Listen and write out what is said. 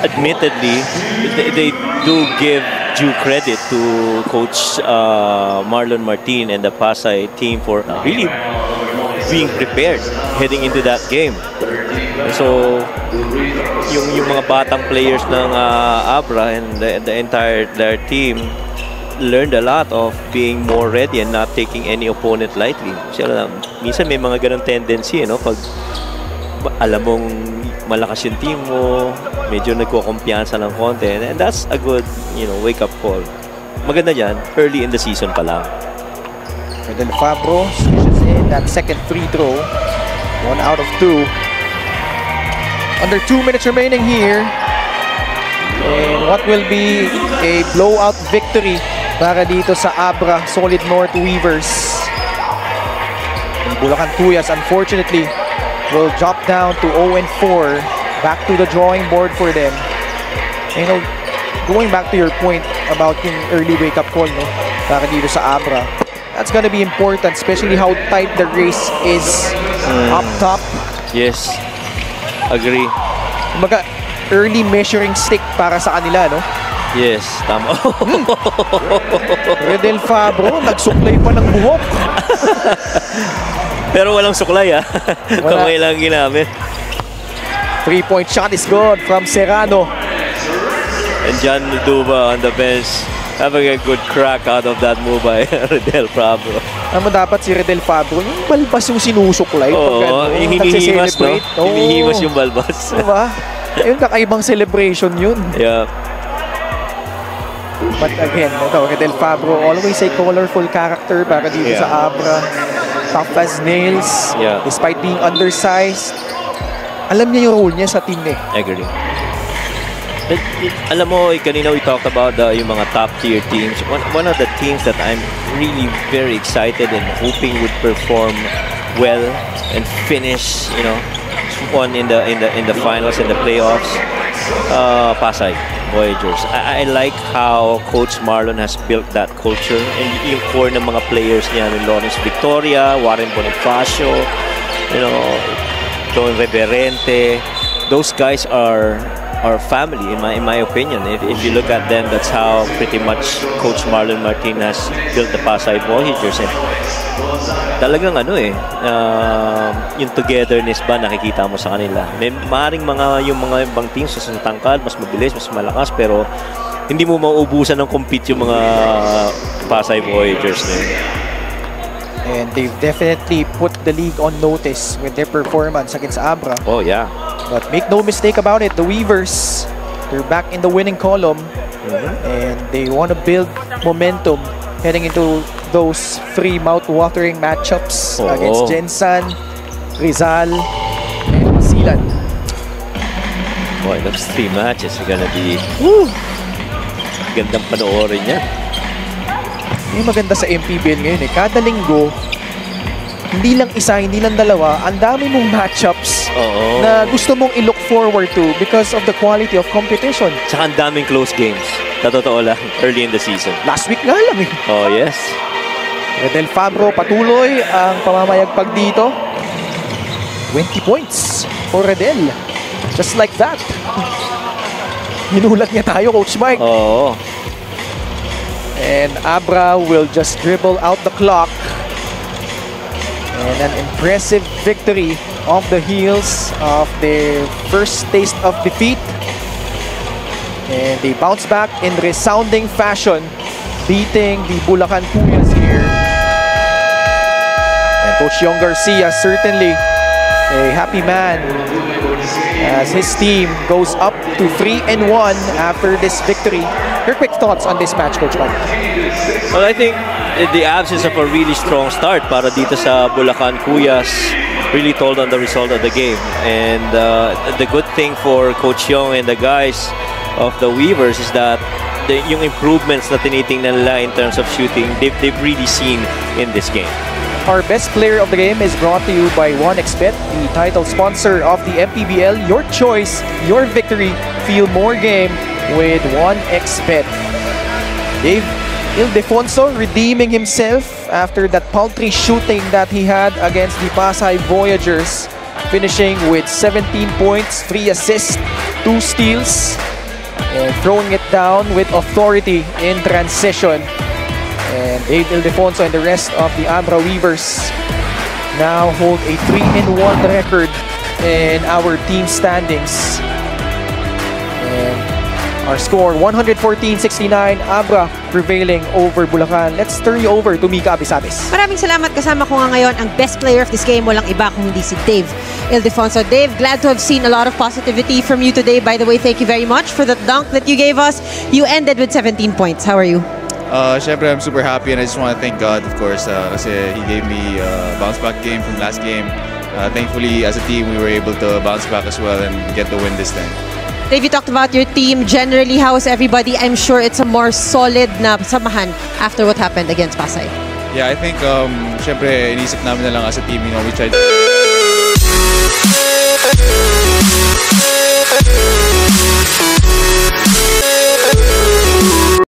admittedly, they do give due credit to Coach Marlon Martin and the Pasay team for really being prepared heading into that game. So, yung mga batang players ng Abra and the entire their team learned a lot of being more ready and not taking any opponent lightly. Kasi minsan may mga ganong tendency, pag alam mong malakas yung team mo, medyo nagkukumpiyansa ng konti, and that's a good, wake-up call. Maganda yan, early in the season pa lang. Del Fabro switches in that second free throw. 1 out of 2. Under 2 minutes remaining here. And what will be a blowout victory para dito sa Abra Solid North Weavers. And Bulacan Cuyas, unfortunately, will drop down to 0-4. Back to the drawing board for them. Going back to your point about yung early wake-up call, para dito sa Abra. That's gonna be important, especially how tight the race is up top. Yes, agree. Kumbaga, early measuring stick para sa kanila, Yes, tama. Del Fabro, nagsuklay pa ng buhok. Pero walang suklay, Kamay lang ginamit. 3-point shot is good from Serrano. And John Duba on the bench having a good crack out of that move by Del Fabro. Dapat si Del Fabro, yung balbas yung sinusuklay. Hinihimas, Hinihimas yung balbas. Diba? Yung kakaibang celebration yun. Yeah. But again, Del Fabro, always a colorful character para dito sa Abra. Tough as nails, despite being undersized. Alam niya yung role niya sa team Agree. Alam mo, kanina we talked about yung mga top-tier teams. One of the teams that I'm really very excited and hoping would perform well and finish, one in the finals and the playoffs. Pasay Voyagers. I like how Coach Marlon has built that culture and yung core ng mga players niya, Lawrence Victoria, Warren Bonifacio, Don Reverente. Those guys are family in my opinion. If you look at them, that's how pretty much Coach Marlon Martin has built the Pasay Voyagers. And talagang yung togetherness ba nakikita mo sa kanila. May maaaring yung mga ibang teams mas tangkad, mas mabilis, mas malakas, pero hindi mo mauubusan ng compete yung mga Pasay Voyagers na yun. And they've definitely put the league on notice with their performance against Abra. Oh yeah. But make no mistake about it, the Weavers, they're back in the winning column. And they want to build momentum heading into those three mouth-watering matchups against Gensan, Rizal, and Silan. Boy, those 3 matches are gonna be gandang panoorin yan. Yung maganda sa MPBL ngayon kada linggo, hindi lang isa, hindi lang dalawa, ang dami mong matchups na gusto mong i-look forward to because of the quality of competition. Tsaka ang daming close games. Sa totoo lang, early in the season. Last week nga lang Oh, yes. Del Fabro patuloy ang pamamayagpag dito. 20 points for Redel. Just like that. Hinulat niya tayo, Coach Mike. And Abra will just dribble out the clock. And an impressive victory off the heels of their first taste of defeat. And they bounce back in resounding fashion, beating the Bulacan Cuyas here. And Coach Yong Garcia certainly a happy man as his team goes up to 3-1 after this victory. Your quick thoughts on this match, Coach Mike? Well, I think the absence of a really strong start para dito sa Bulacan Cuyas really told on the result of the game. And the good thing for Coach Yong and the guys of the Weavers is that yung improvements na tinitingnan nila in terms of shooting, they've really seen in this game. Our best player of the game is brought to you by 1xBet, the title sponsor of the MPBL. Your choice, your victory. Feel more game with 1xBet. Dave Ildefonso redeeming himself after that paltry shooting that he had against the Pasay Voyagers, finishing with 17 points, 3 assists, 2 steals and throwing it down with authority in transition. And Dave Ildefonso and the rest of the Abra Weavers now hold a 3-1 record in our team standings. And our score 114-69, Abra prevailing over Bulacan. Let's turn you over to Mika Abisates. Maraming salamat. Kasama ko nga ngayon ang best player of this game. Walang iba kung hindi si Dave Ildefonso. Dave, glad to have seen a lot of positivity from you today. By the way, thank you very much for that dunk that you gave us. You ended with 17 points. How are you? Syempre, I'm super happy and I just want to thank God, of course, kasi He gave me a bounce back game from last game. Thankfully, as a team, we were able to bounce back as well and get the win this time. Dave, you talked about your team. Generally, how is everybody? I'm sure it's a more solid na samahan after what happened against Pasay. Yeah, I think, syempre, inisip namin na lang as a team, we tried